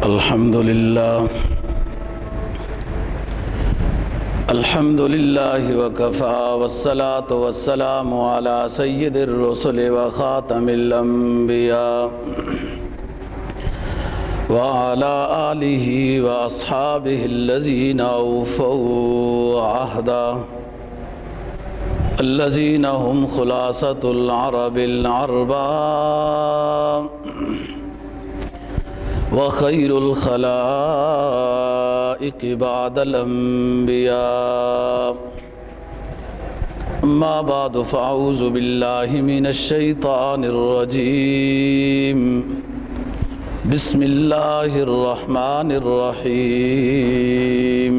الحمد لله وكفى والصلاة والسلام على سيد الرسل وخاتم الأنبياء وعلى آله وأصحابه الذين أوفوا عهدا الذين هم خلاصة العرب العرباء وخير الخلائق بعد الأنبياء. أما بعد فأعوذ بالله من الشيطان الرجيم. بسم الله الرحمن الرحيم.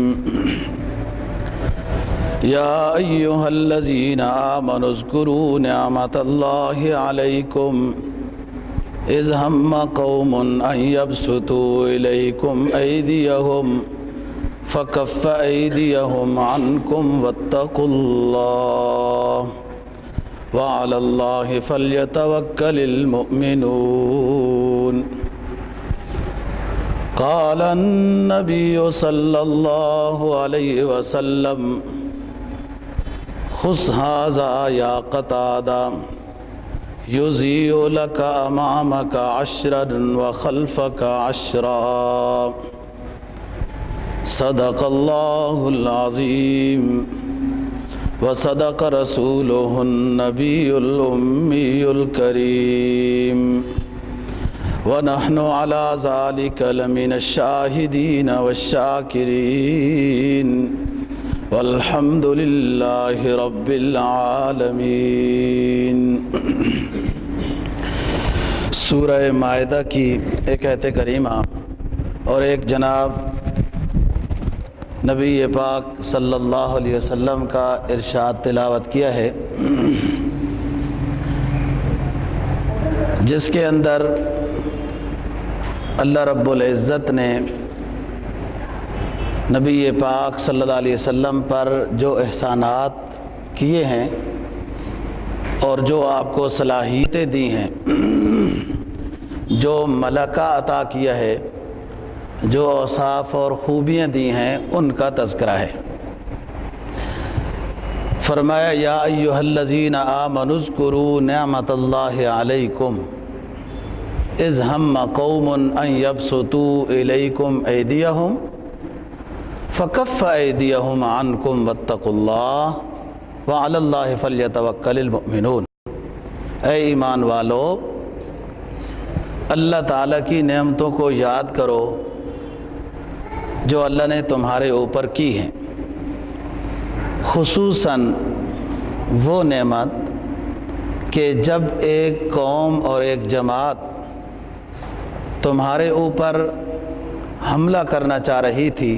يا أيها الذين آمنوا اذكروا نعمة الله عليكم إذ هم قوم أن يبسطوا إليكم أيديهم فكف أيديهم عنكم واتقوا الله وعلى الله فليتوكل المؤمنون. قال النبي صلى الله عليه وسلم خذ هذا يا قتادة يضيء لك أمامك عشرا وخلفك عشرا. صدق الله العظيم وصدق رسوله النبي الأمي الكريم ونحن على ذلك لمن الشاهدين والشاكرين والحمد لله رب العالمین. سورہ مائدہ کی ایک آیت کریمہ اور ایک جناب نبی پاک صلی اللہ علیہ وسلم کا ارشاد تلاوت کیا ہے، جس کے اندر اللہ رب العزت نے نبی پاک صلی اللہ علیہ وسلم پر جو احسانات کیے ہیں اور جو آپ کو صلاحیتیں دی ہیں، جو ملکہ عطا کیا ہے، جو اوصاف اور خوبیاں دی ہیں، ان کا تذکرہ ہے. فرمایا یا ایھا الذین آمنوا اذکروا نعمت اللہ علیکم اذ ہم قوم ان یبسطوا الیکم ایدیہم فکف ایدیہم عنکم واتقوا اللہ وعلی اللہ فلیتوکل المؤمنون. اے ایمان والو، اللہ تعالیٰ کی نعمتوں کو یاد کرو جو اللہ نے تمہارے اوپر کی ہیں، خصوصاً وہ نعمت کہ جب ایک قوم اور ایک جماعت تمہارے اوپر حملہ کرنا چاہ رہی تھی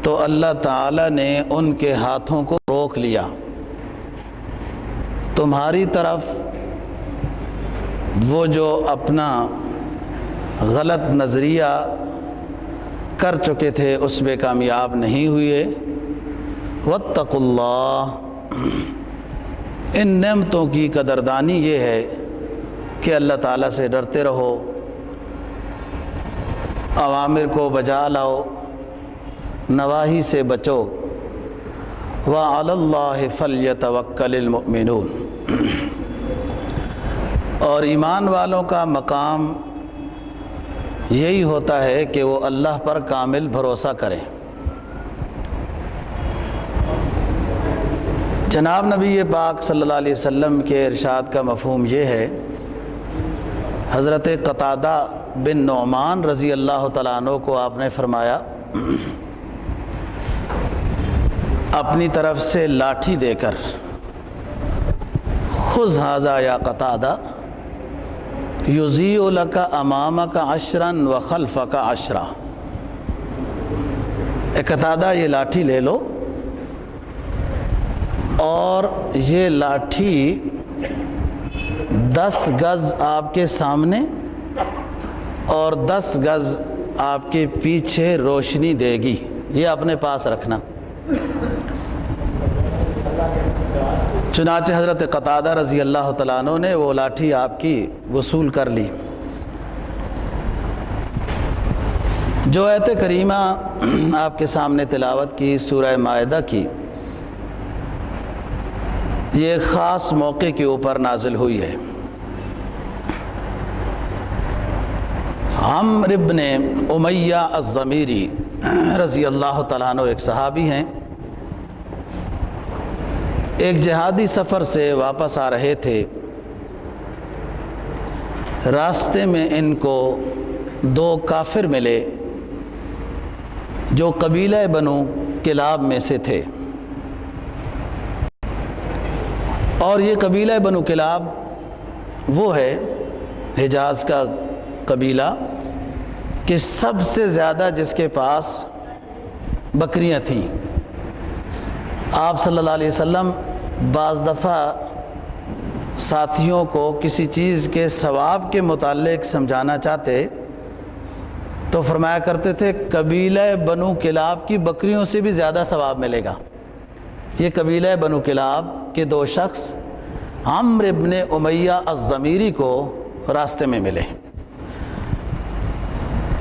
تو اللہ تعالیٰ نے ان کے ہاتھوں کو روک لیا. تمہاری طرف وہ جو اپنا غلط نظریہ کر چکے تھے اس میں کامیاب نہیں ہوئے. واتقوا اللہ، ان نعمتوں کی قدردانی یہ ہے کہ اللہ تعالیٰ سے ڈرتے رہو، اوامر کو بجا لاؤ، نواہی سے بچو. وعلی اللہ فلیتوکل المؤمنون. اور ایمان والوں کا مقام یہی ہوتا ہے کہ وہ اللہ پر کامل بھروسہ کریں. جناب نبی پاک صلی اللہ علیہ وسلم کے ارشاد کا مفہوم یہ ہے. حضرت قتادہ بن نعمان رضی اللہ تعالیٰ عنہ کو آپ نے فرمایا، اپنی طرف سے لاٹھی دے کر، خذ ھذا یا قتادہ یضیء لک امامک عشرا وخلفک عشرا. اے قتادہ، یہ لاٹھی لے لو اور یہ لاٹھی 10 گز آپ کے سامنے اور 10 گز آپ کے پیچھے روشنی دے گی، یہ اپنے پاس رکھنا. چنانچہ حضرت قتادہ رضی اللہ تعالیٰ عنہ نے وہ لاٹھی آپ کی وصول کر لی. جو آیت کریمہ آپ کے سامنے تلاوت کی سورہ مائدہ کی، یہ ایک خاص موقع کے اوپر نازل ہوئی ہے۔ عمرو بن امیہ الضمیری رضی اللہ تعالیٰ عنہ ایک صحابی ہیں، ایک جہادی سفر سے واپس آ رہے تھے۔ راستے میں ان کو دو کافر ملے جو قبیلہ بنو کلاب میں سے تھے، اور یہ قبیلہ بنو کلاب وہ ہے حجاز کا قبیلہ کہ سب سے زیادہ جس کے پاس بکریاں تھیں۔ آپ صلی اللہ علیہ وسلم بعض دفعہ ساتھیوں کو کسی چیز کے ثواب کے متعلق سمجھانا چاہتے تو فرمایا کرتے تھے قبیلہ بنو کلاب کی بکریوں سے بھی زیادہ ثواب ملے گا۔ یہ قبیلہ بنو کلاب کے دو شخص عمرو بن امیہ الضمیری کو راستے میں ملے۔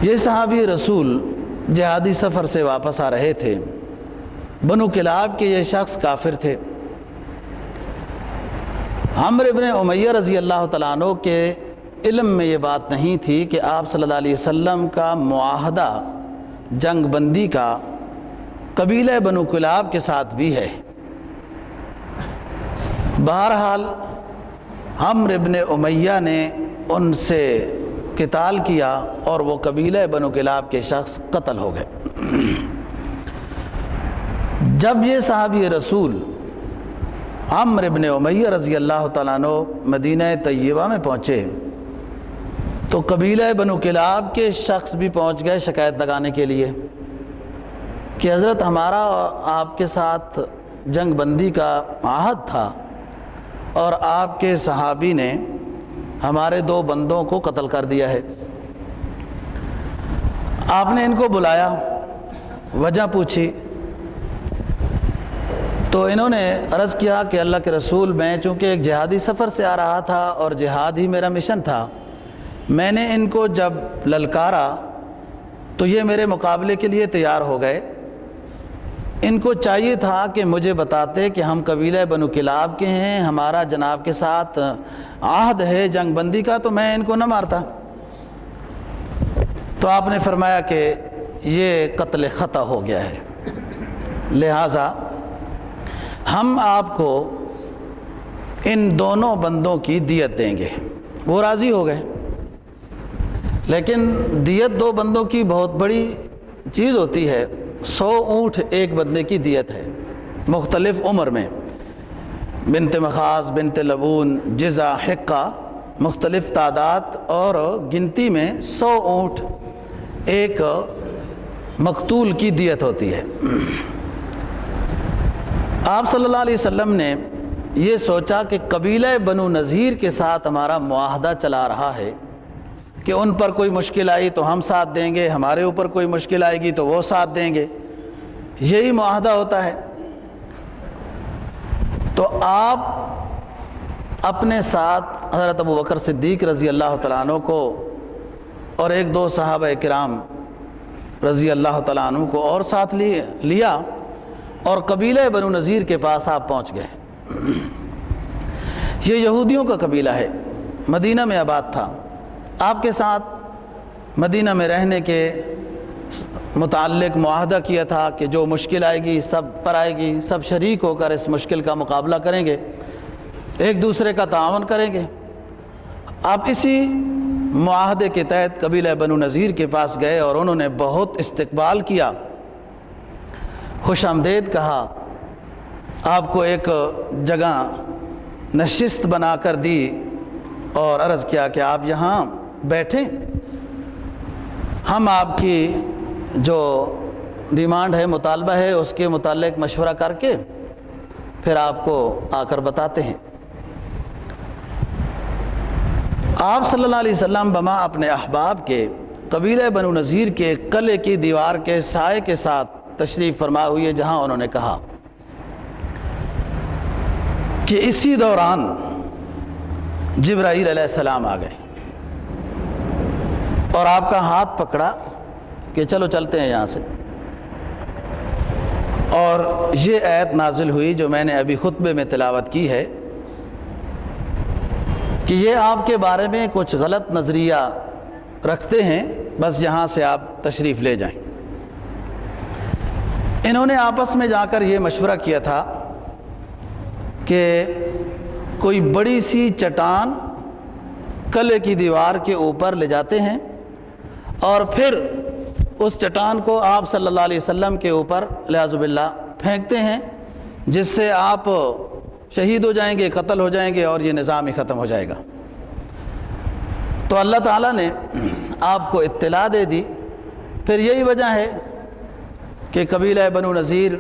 یہ صحابی رسول جہادی سفر سے واپس آ رہے تھے۔ بنو کلاب کے یہ شخص کافر تھے۔ عمرو بن امیہ رضی اللہ تعالیٰ عنہ کے علم میں یہ بات نہیں تھی کہ آپ صلی اللہ علیہ وسلم کا معاہدہ جنگ بندی کا قبیلہ بنو کلاب کے ساتھ بھی ہے۔ بہرحال عمرو بن امیہ نے ان سے قتال کیا اور وہ قبیلہ بنو کلاب کے شخص قتل ہو گئے۔ جب یہ صحابی رسول عمرو بن امیہ رضی اللہ تعالیٰ عنہ مدینہ طیبہ میں پہنچے تو قبیلہ بنو کلاب کے شخص بھی پہنچ گئے شکایت لگانے کے لیے کہ حضرت ہمارا آپ کے ساتھ جنگ بندی کا عہد تھا اور آپ کے صحابی نے ہمارے دو بندوں کو قتل کر دیا ہے۔ آپ نے ان کو بلایا، وجہ پوچھی تو انہوں نے عرض کیا کہ اللہ کے رسول، میں چونکہ ایک جہادی سفر سے آ رہا تھا اور جہاد ہی میرا مشن تھا، میں نے ان کو جب للکارا تو یہ میرے مقابلے کے لیے تیار ہو گئے۔ ان کو چاہیے تھا کہ مجھے بتاتے کہ ہم قبیلہ بنو کلاب کے ہیں، ہمارا جناب کے ساتھ عہد ہے جنگ بندی کا، تو میں ان کو نہ مارتا۔ تو آپ نے فرمایا کہ یہ قتل خطا ہو گیا ہے، لہٰذا ہم آپ کو ان دونوں بندوں کی دیت دیں گے۔ وہ راضی ہو گئے، لیکن دیت دو بندوں کی بہت بڑی چیز ہوتی ہے۔ 100 اونٹ ایک بندے کی دیت ہے، مختلف عمر میں، بنت مخاض، بنت لبون، جزع، حقہ، مختلف تعداد اور گنتی میں 100 اونٹ ایک مقتول کی دیت ہوتی ہے۔ آپ صلی اللہ علیہ وسلم نے یہ سوچا کہ قبیلہ بنو نذیر کے ساتھ ہمارا معاہدہ چلا رہا ہے کہ ان پر کوئی مشکل آئی تو ہم ساتھ دیں گے، ہمارے اوپر کوئی مشکل آئے گی تو وہ ساتھ دیں گے، یہی معاہدہ ہوتا ہے۔ تو آپ اپنے ساتھ حضرت ابوبکر صدیق رضی اللہ تعالیٰ عنہ کو اور ایک دو صحابہ کرام رضی اللہ تعالیٰ عنہ کو اور ساتھ لیا اور قبیلہ بنو نذیر کے پاس آپ پہنچ گئے۔ یہ یہودیوں کا قبیلہ ہے، مدینہ میں آباد تھا۔ آپ کے ساتھ مدینہ میں رہنے کے متعلق معاہدہ کیا تھا کہ جو مشکل آئے گی سب پر آئے گی، سب شریک ہو کر اس مشکل کا مقابلہ کریں گے، ایک دوسرے کا تعاون کریں گے۔ آپ اسی معاہدے کے تحت قبیلہ بنو نذیر کے پاس گئے اور انہوں نے بہت استقبال کیا، خوش آمدید کہا، آپ کو ایک جگہ نشست بنا کر دی اور عرض کیا کہ آپ یہاں بیٹھیں، ہم آپ کی جو ڈیمانڈ ہے، مطالبہ ہے، اس کے متعلق مشورہ کر کے پھر آپ کو آ کر بتاتے ہیں۔ آپ صلی اللہ علیہ وسلم بما اپنے احباب کے قبیلہ بنو نذیر کے قلعے کی دیوار کے سائے کے ساتھ تشریف فرما ہوئے، جہاں انہوں نے کہا کہ اسی دوران جبرائیل علیہ السلام آ گئے اور آپ کا ہاتھ پکڑا کہ چلو چلتے ہیں یہاں سے، اور یہ آیت نازل ہوئی جو میں نے ابھی خطبے میں تلاوت کی ہے کہ یہ آپ کے بارے میں کچھ غلط نظریہ رکھتے ہیں، بس یہاں سے آپ تشریف لے جائیں۔ انہوں نے آپس میں جا کر یہ مشورہ کیا تھا کہ کوئی بڑی سی چٹان قلعے کی دیوار کے اوپر لے جاتے ہیں اور پھر اس چٹان کو آپ صلی اللہ علیہ وسلم کے اوپر والعیاذ باللہ پھینکتے ہیں، جس سے آپ شہید ہو جائیں گے، قتل ہو جائیں گے اور یہ نظام ہی ختم ہو جائے گا۔ تو اللہ تعالیٰ نے آپ کو اطلاع دے دی۔ پھر یہی وجہ ہے کہ قبیلہ بنو نذیر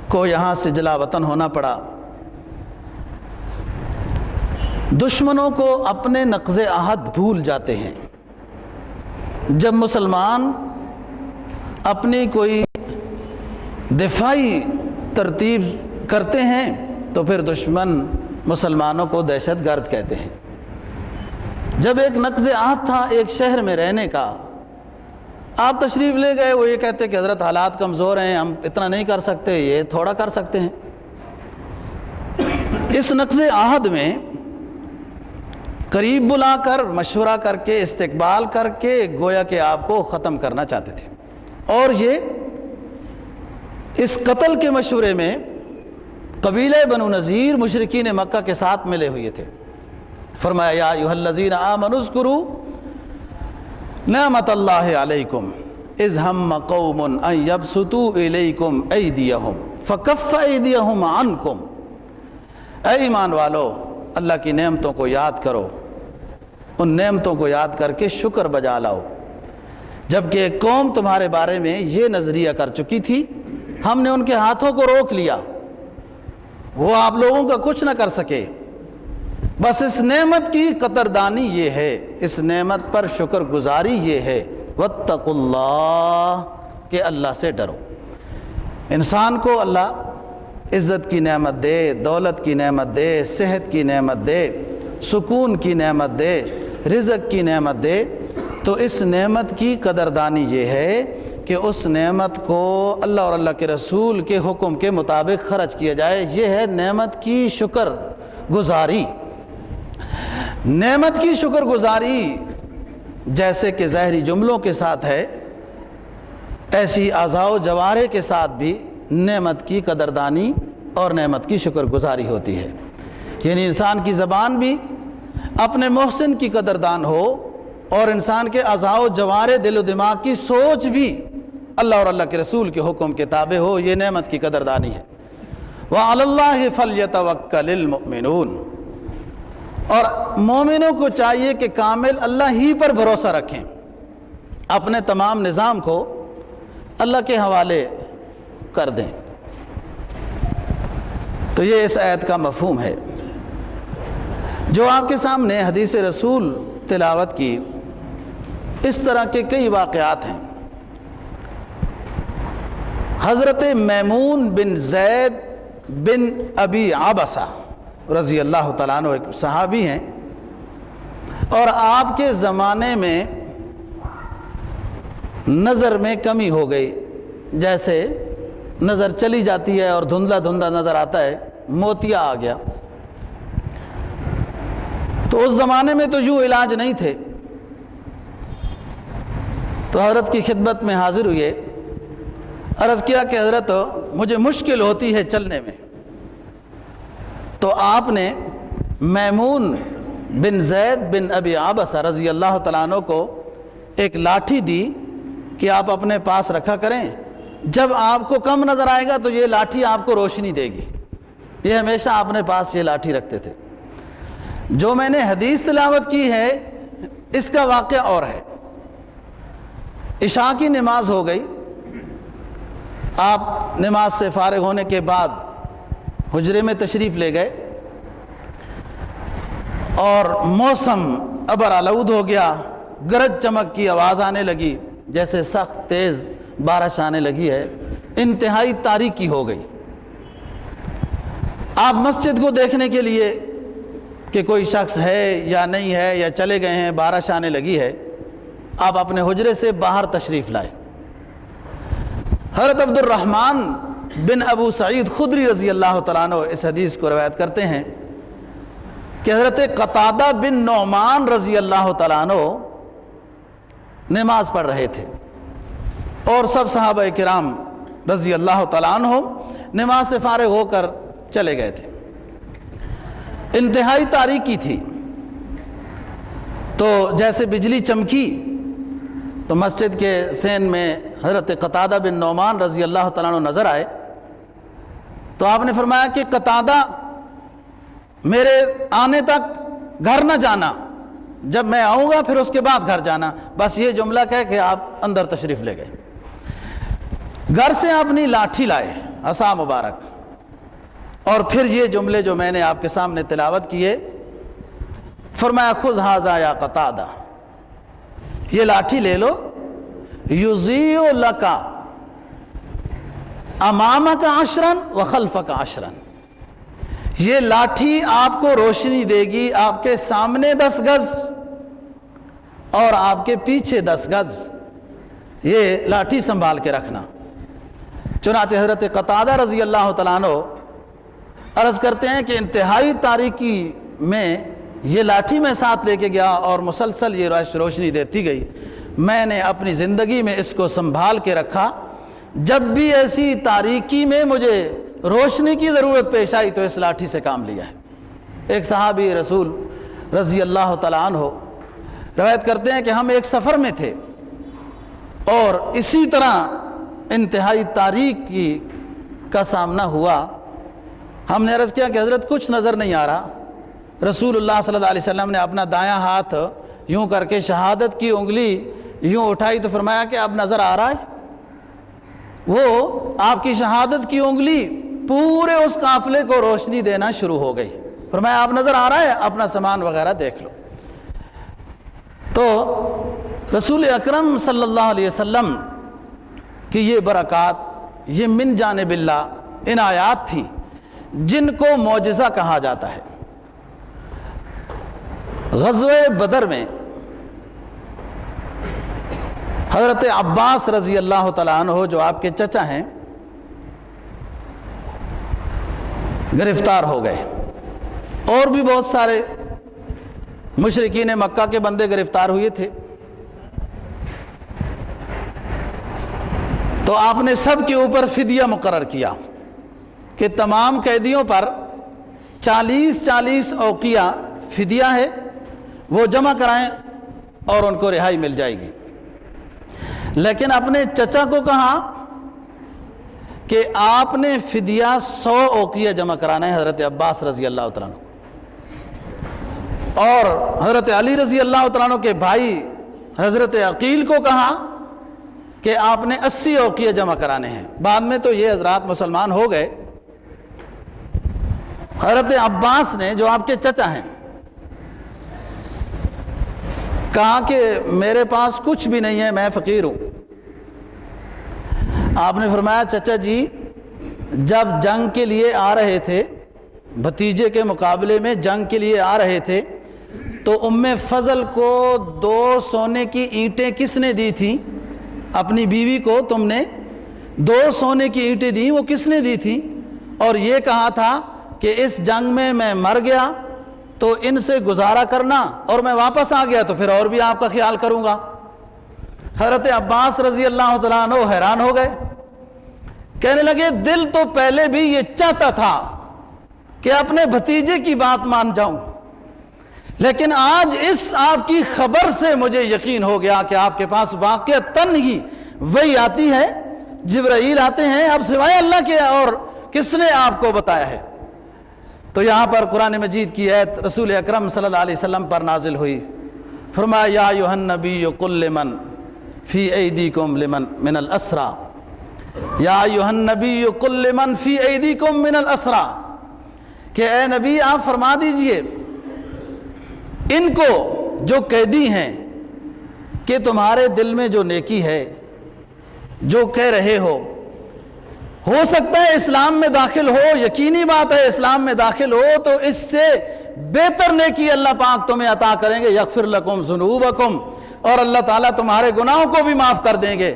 کو یہاں سے جلا وطن ہونا پڑا۔ دشمنوں کو اپنے نقض عہد بھول جاتے ہیں۔ جب مسلمان اپنی کوئی دفاعی ترتیب کرتے ہیں تو پھر دشمن مسلمانوں کو دہشت گرد کہتے ہیں۔ جب ایک نقض عہد تھا ایک شہر میں رہنے کا، آپ تشریف لے گئے، وہ یہ کہتے کہ حضرت حالات کمزور ہیں، ہم اتنا نہیں کر سکتے، یہ تھوڑا کر سکتے ہیں۔ اس نقض عہد میں قریب بلا کر مشورہ کر کے استقبال کر کے گویا کہ آپ کو ختم کرنا چاہتے تھے، اور یہ اس قتل کے مشورے میں قبیلہ بنو نذیر مشرکین مکہ کے ساتھ ملے ہوئے تھے۔ فرمایا یا ایھا الذین آمنوا اذکروا نعمت اللہ علیکم اذ ہم قوم ان یبسطوا الیکم ایدیہم فکف ایدیہم عنکم۔ اے ایمان والو، اللہ کی نعمتوں کو یاد کرو، ان نعمتوں کو یاد کر کے شکر بجا لاؤ۔ جبکہ ایک قوم تمہارے بارے میں یہ نظریہ کر چکی تھی، ہم نے ان کے ہاتھوں کو روک لیا، وہ آپ لوگوں کا کچھ نہ کر سکے۔ بس اس نعمت کی قدردانی یہ ہے، اس نعمت پر شکر گزاری یہ ہے، واتقوا اللہ، کہ اللہ سے ڈرو۔ انسان کو اللہ عزت کی نعمت دے، دولت کی نعمت دے، صحت کی نعمت دے، سکون کی نعمت دے، رزق کی نعمت دے، تو اس نعمت کی قدردانی یہ ہے کہ اس نعمت کو اللہ اور اللہ کے رسول کے حکم کے مطابق خرچ کیا جائے۔ یہ ہے نعمت کی شکر گزاری۔ نعمت کی شکر گزاری جیسے کہ ظاہری جملوں کے ساتھ ہے، ایسی اعضاء و جوارح کے ساتھ بھی نعمت کی قدردانی اور نعمت کی شکر گزاری ہوتی ہے۔ یعنی انسان کی زبان بھی اپنے محسن کی قدردان ہو، اور انسان کے اعضاء و جوارح دل و دماغ کی سوچ بھی اللہ اور اللہ کے رسول کے حکم کے تابع ہو، یہ نعمت کی قدردانی ہے۔ وَعَلَى اللَّهِ فَلْيَتَوَكَّلِ الْمُؤْمِنُونَ، اور مومنوں کو چاہیے کہ کامل اللہ ہی پر بھروسہ رکھیں، اپنے تمام نظام کو اللہ کے حوالے کر دیں۔ تو یہ اس آیت کا مفہوم ہے۔ جو آپ کے سامنے حدیث رسول تلاوت کی، اس طرح کے کئی واقعات ہیں۔ حضرت میمون بن زید بن ابی عبسہ رضی اللہ تعالیٰ عنہ ایک صحابی ہیں، اور آپ کے زمانے میں نظر میں کمی ہو گئی، جیسے نظر چلی جاتی ہے اور دھندلا دھندلا نظر آتا ہے، موتیا آ گیا۔ تو اس زمانے میں تو یوں علاج نہیں تھے، تو حضرت کی خدمت میں حاضر ہوئے، عرض کیا کہ حضرت مجھے مشکل ہوتی ہے چلنے میں۔ تو آپ نے میمون بن زید بن ابی عبسہ رضی اللہ تعالیٰ عنہ کو ایک لاٹھی دی کہ آپ اپنے پاس رکھا کریں، جب آپ کو کم نظر آئے گا تو یہ لاٹھی آپ کو روشنی دے گی۔ یہ ہمیشہ اپنے پاس یہ لاٹھی رکھتے تھے۔ جو میں نے حدیث تلاوت کی ہے اس کا واقعہ اور ہے۔ عشاء کی نماز ہو گئی، آپ نماز سے فارغ ہونے کے بعد حجرے میں تشریف لے گئے، اور موسم ابر آلود ہو گیا، گرج چمک کی آواز آنے لگی، جیسے سخت تیز بارش آنے لگی ہے، انتہائی تاریکی ہو گئی۔ آپ مسجد کو دیکھنے کے لیے کہ کوئی شخص ہے یا نہیں ہے، یا چلے گئے ہیں، بارش آنے لگی ہے، آپ اپنے حجرے سے باہر تشریف لائے۔ حضرت عبد الرحمن بن ابو سعید خدری رضی اللہ تعالیٰ عنہ اس حدیث کو روایت کرتے ہیں کہ حضرت قتادہ بن نعمان رضی اللہ تعالیٰ عنہ نماز پڑھ رہے تھے اور سب صحابہ کرام رضی اللہ تعالیٰ عنہ نماز سے فارغ ہو کر چلے گئے تھے۔ انتہائی تاریکی تھی، تو جیسے بجلی چمکی تو مسجد کے سین میں حضرت قتادہ بن نعمان رضی اللہ تعالیٰ عنہ نظر آئے، تو آپ نے فرمایا کہ قتادہ میرے آنے تک گھر نہ جانا، جب میں آؤں گا پھر اس کے بعد گھر جانا، بس یہ جملہ کہہ کہ آپ اندر تشریف لے گئے۔ گھر سے اپنی لاٹھی لائے، عصا مبارک، اور پھر یہ جملے جو میں نے آپ کے سامنے تلاوت کیے، فرمایا خذ ھذا یا قتادہ، یہ لاٹھی لے لو، یضیء لک امامک عشرا وخلفک عشرا، یہ لاٹھی آپ کو روشنی دے گی، آپ کے سامنے 10 گز اور آپ کے پیچھے 10 گز، یہ لاٹھی سنبھال کے رکھنا۔ چنانچہ حضرت قتادہ رضی اللہ تعالیٰ عنہ عرض کرتے ہیں کہ انتہائی تاریکی میں یہ لاٹھی میں ساتھ لے کے گیا اور مسلسل یہ روشنی دیتی گئی، میں نے اپنی زندگی میں اس کو سنبھال کے رکھا، جب بھی ایسی تاریکی میں مجھے روشنی کی ضرورت پیش آئی تو اس لاٹھی سے کام لیا ہے۔ ایک صحابی رسول رضی اللہ تعالیٰ عنہ روایت کرتے ہیں کہ ہم ایک سفر میں تھے اور اسی طرح انتہائی تاریکی کا سامنا ہوا۔ ہم نے عرض کیا کہ حضرت کچھ نظر نہیں آ رہا۔ رسول اللہ صلی اللہ علیہ وسلم نے اپنا دایاں ہاتھ یوں کر کے شہادت کی انگلی یوں اٹھائی تو فرمایا کہ اب نظر آ رہا ہے؟ وہ آپ کی شہادت کی انگلی پورے اس قافلے کو روشنی دینا شروع ہو گئی۔ فرمایا آپ نظر آ رہا ہے، اپنا سامان وغیرہ دیکھ لو۔ تو رسول اکرم صلی اللہ علیہ وسلم کی یہ برکات، یہ من جانب اللہ عنایات تھی جن کو معجزہ کہا جاتا ہے۔ غزوہ بدر میں حضرت عباس رضی اللہ تعالیٰ عنہ جو آپ کے چچا ہیں گرفتار ہو گئے، اور بھی بہت سارے مشرکین مکہ کے بندے گرفتار ہوئے تھے، تو آپ نے سب کے اوپر فدیہ مقرر کیا کہ تمام قیدیوں پر 40 اوقیہ فدیہ ہے، وہ جمع کرائیں اور ان کو رہائی مل جائے گی۔ لیکن اپنے چچا کو کہا کہ آپ نے فدیہ 100 اوقیہ جمع کرانا ہے، حضرت عباس رضی اللہ تعالیٰ عنہ، اور حضرت علی رضی اللہ تعالیٰ عنہ کے بھائی حضرت عقیل کو کہا کہ آپ نے 80 اوقیہ جمع کرانے ہیں۔ بعد میں تو یہ حضرات مسلمان ہو گئے۔ حضرت عباس نے جو آپ کے چچا ہیں کہا کہ میرے پاس کچھ بھی نہیں ہے، میں فقیر ہوں۔ آپ نے فرمایا چچا جی جب جنگ کے لیے آ رہے تھے، بھتیجے کے مقابلے میں جنگ کے لیے آ رہے تھے، تو ام فضل کو 2 سونے کی اینٹیں کس نے دی تھیں؟ اپنی بیوی کو تم نے 2 سونے کی اینٹیں دی، وہ کس نے دی تھی؟ اور یہ کہا تھا کہ اس جنگ میں مر گیا تو ان سے گزارا کرنا، اور میں واپس آ گیا تو پھر اور بھی آپ کا خیال کروں گا۔ حضرت عباس رضی اللہ تعالیٰ عنہ حیران ہو گئے، کہنے لگے دل تو پہلے بھی یہ چاہتا تھا کہ اپنے بھتیجے کی بات مان جاؤں، لیکن آج اس آپ کی خبر سے مجھے یقین ہو گیا کہ آپ کے پاس واقعتاً ہی وحی آتی ہے، جبرائیل آتے ہیں، اب سوائے اللہ کے اور کس نے آپ کو بتایا ہے؟ تو یہاں پر قرآن مجید کی آیت رسول اکرم صلی اللہ علیہ وسلم پر نازل ہوئی، فرمایا یا ایھا النبی قل لمن فی ایدیکم لمن من الاسرى، یا ایھا النبی قل لمن فی ایدیکم من الاسرى، کہ اے نبی آپ فرما دیجئے ان کو جو قیدی ہیں کہ تمہارے دل میں جو نیکی ہے، جو کہہ رہے ہو سکتا ہے اسلام میں داخل ہو، یقینی بات ہے اسلام میں داخل ہو تو اس سے بہتر نیکی اللہ پاک تمہیں عطا کریں گے، یغفر لکم ذنوبکم، اور اللہ تعالیٰ تمہارے گناہوں کو بھی معاف کر دیں گے،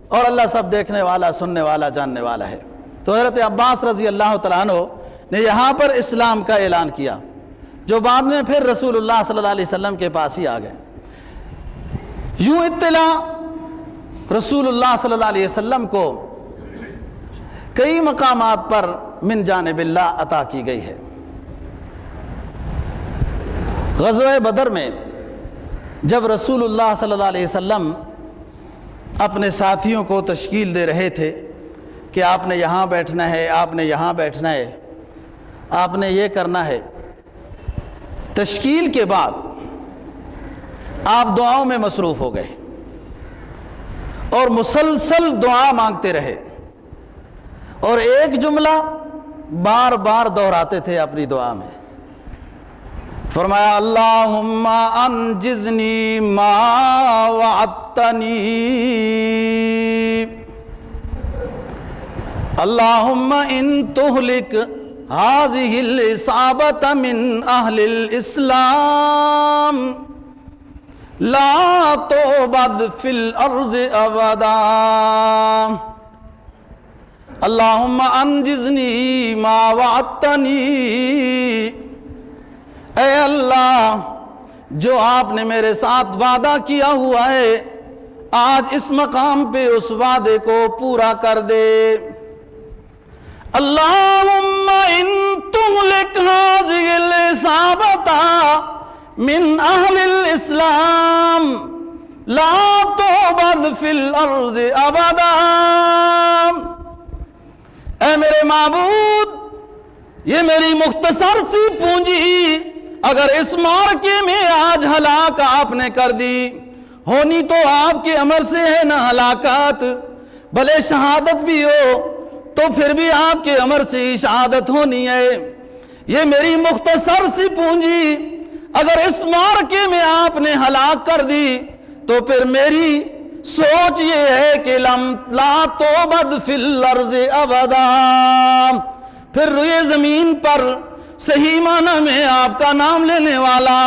اور اللہ سب دیکھنے والا، سننے والا، جاننے والا ہے۔ تو حضرت عباس رضی اللہ تعالیٰ عنہ نے یہاں پر اسلام کا اعلان کیا، جو بعد میں پھر رسول اللہ صلی اللہ علیہ وسلم کے پاس ہی آ گئے۔ یوں اطلاع رسول اللہ صلی اللہ علیہ وسلم کو کئی مقامات پر من جانب اللہ عطا کی گئی ہے۔ غزوہ بدر میں جب رسول اللہ صلی اللہ علیہ وسلم اپنے ساتھیوں کو تشکیل دے رہے تھے کہ آپ نے یہاں بیٹھنا ہے، آپ نے یہاں بیٹھنا ہے، آپ نے یہ کرنا ہے، تشکیل کے بعد آپ دعاؤں میں مصروف ہو گئے اور مسلسل دعا مانگتے رہے، اور ایک جملہ بار بار دہراتے تھے اپنی دعا میں۔ فرمایا اللہم انجزنی ما وعدتنی، اللہم ان تہلک هذه الإصابة من أهل الإسلام لا تعبد في الأرض أبدا، اللهم أنجزني ما وعدتني۔ اے اللہ، جو آپ نے میرے ساتھ وعدہ کیا ہوا ہے، آج اس مقام پہ اس وعدے کو پورا کر دے۔ اللہم ان تہلک هذه الإصابة من أهل الإسلام لا تعبد في الأرض أبدا۔ اے میرے معبود، یہ میری مختصر سی پونجی اگر اس مارکے میں آج ہلاک آپ نے کر دی، ہونی تو آپ کے امر سے ہے نہ ہلاکت، بھلے شہادت بھی ہو تو پھر بھی آپ کے امر سے شہادت ہونی ہے۔ یہ میری مختصر سی پونجی اگر اس مارکے میں آپ نے ہلاک کر دی تو پھر میری سوچ یہ ہے کہ لا تعبد فی الارض ابدا، پھر روئے زمین پر صحیح معنی میں آپ کا نام لینے والا،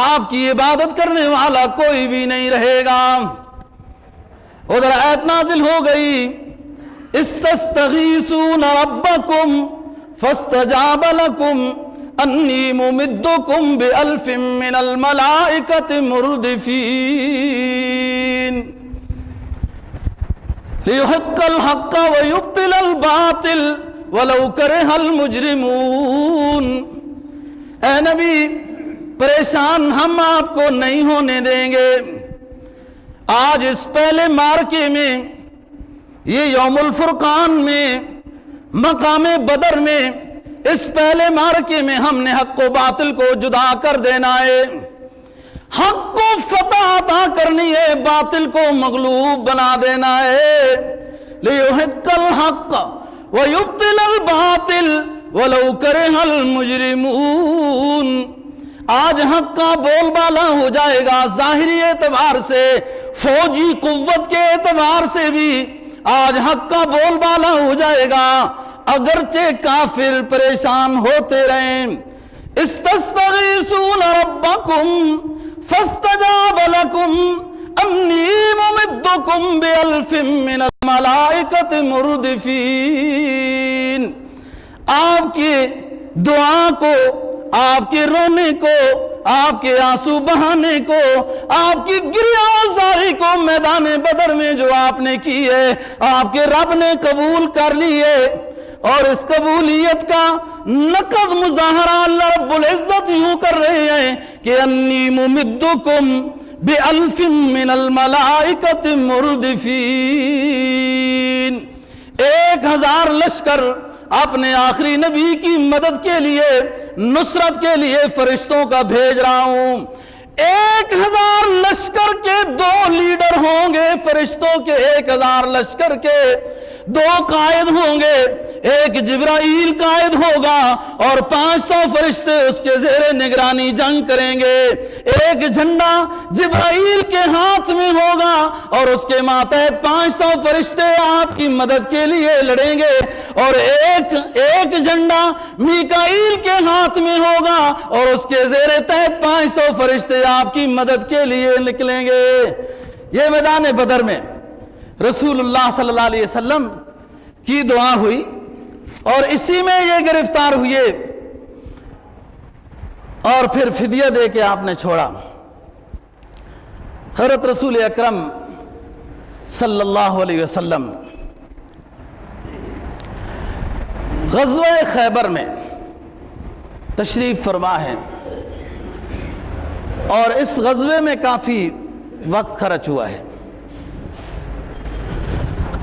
آپ کی عبادت کرنے والا کوئی بھی نہیں رہے گا۔ ادھر آیت نازل ہو گئی، استستغیثون ربکم فاستجاب لکم انی ممدکم بألف من الملائکۃ مردفین لیحق الحق ویبطل الباطل ولو کرہ المجرمون۔ اے نبی، پریشان ہم آپ کو نہیں ہونے دیں گے۔ آج اس پہلے مارکے میں، یہ یوم الفرقان میں، مقام بدر میں، اس پہلے مارکے میں ہم نے حق و باطل کو جدا کر دینا ہے، حق کو فتح عطا کرنی ہے، باطل کو مغلوب بنا دینا ہے۔ لیحق الحق ویبطل الباطل ولو کرہ المجرمون۔ آج حق کا بول بالا ہو جائے گا، ظاہری اعتبار سے، فوجی قوت کے اعتبار سے بھی آج حق کا بول بالا ہو جائے گا، اگرچہ کافر پریشان ہوتے رہیں۔ استستغیثون ربکم فاستجاب لکم انی ممدکم بألف من الملائکۃ مردفین۔ آپ کی دعا کو، آپ کے رونے کو، آپ کے آنسو بہانے کو، آپ کی گریہ زاری کو میدان بدر میں جو آپ نے کی ہے، آپ کے رب نے قبول کر لی ہے، اور اس قبولیت کا نقد مظاہرہ اللہ رب العزت یوں کر رہے ہیں کہ انی ممدکم بألف من الملائکۃ مردفین۔ 1000 لشکر اپنے آخری نبی کی مدد کے لیے، نصرت کے لیے فرشتوں کا بھیج رہا ہوں۔ 1000 لشکر کے 2 لیڈر ہوں گے، فرشتوں کے 1000 لشکر کے 2 قائد ہوں گے، ایک جبرائیل قائد ہوگا اور 500 فرشتے اس کے زیر نگرانی جنگ کریں گے۔ ایک جھنڈا جبرائیل کے ہاتھ میں ہوگا اور اس کے ماتحت 500 فرشتے آپ کی مدد کے لیے لڑیں گے، اور ایک جھنڈا میکائیل کے ہاتھ میں ہوگا اور اس کے زیر تحت 500 فرشتے آپ کی مدد کے لیے نکلیں گے۔ یہ میدان بدر میں رسول اللہ صلی اللہ علیہ وسلم کی دعا ہوئی اور اسی میں یہ گرفتار ہوئے اور پھر فدیہ دے کے آپ نے چھوڑا۔ حضرت رسول اکرم صلی اللہ علیہ وسلم غزوہ خیبر میں تشریف فرما ہے اور اس غزوے میں کافی وقت خرچ ہوا ہے۔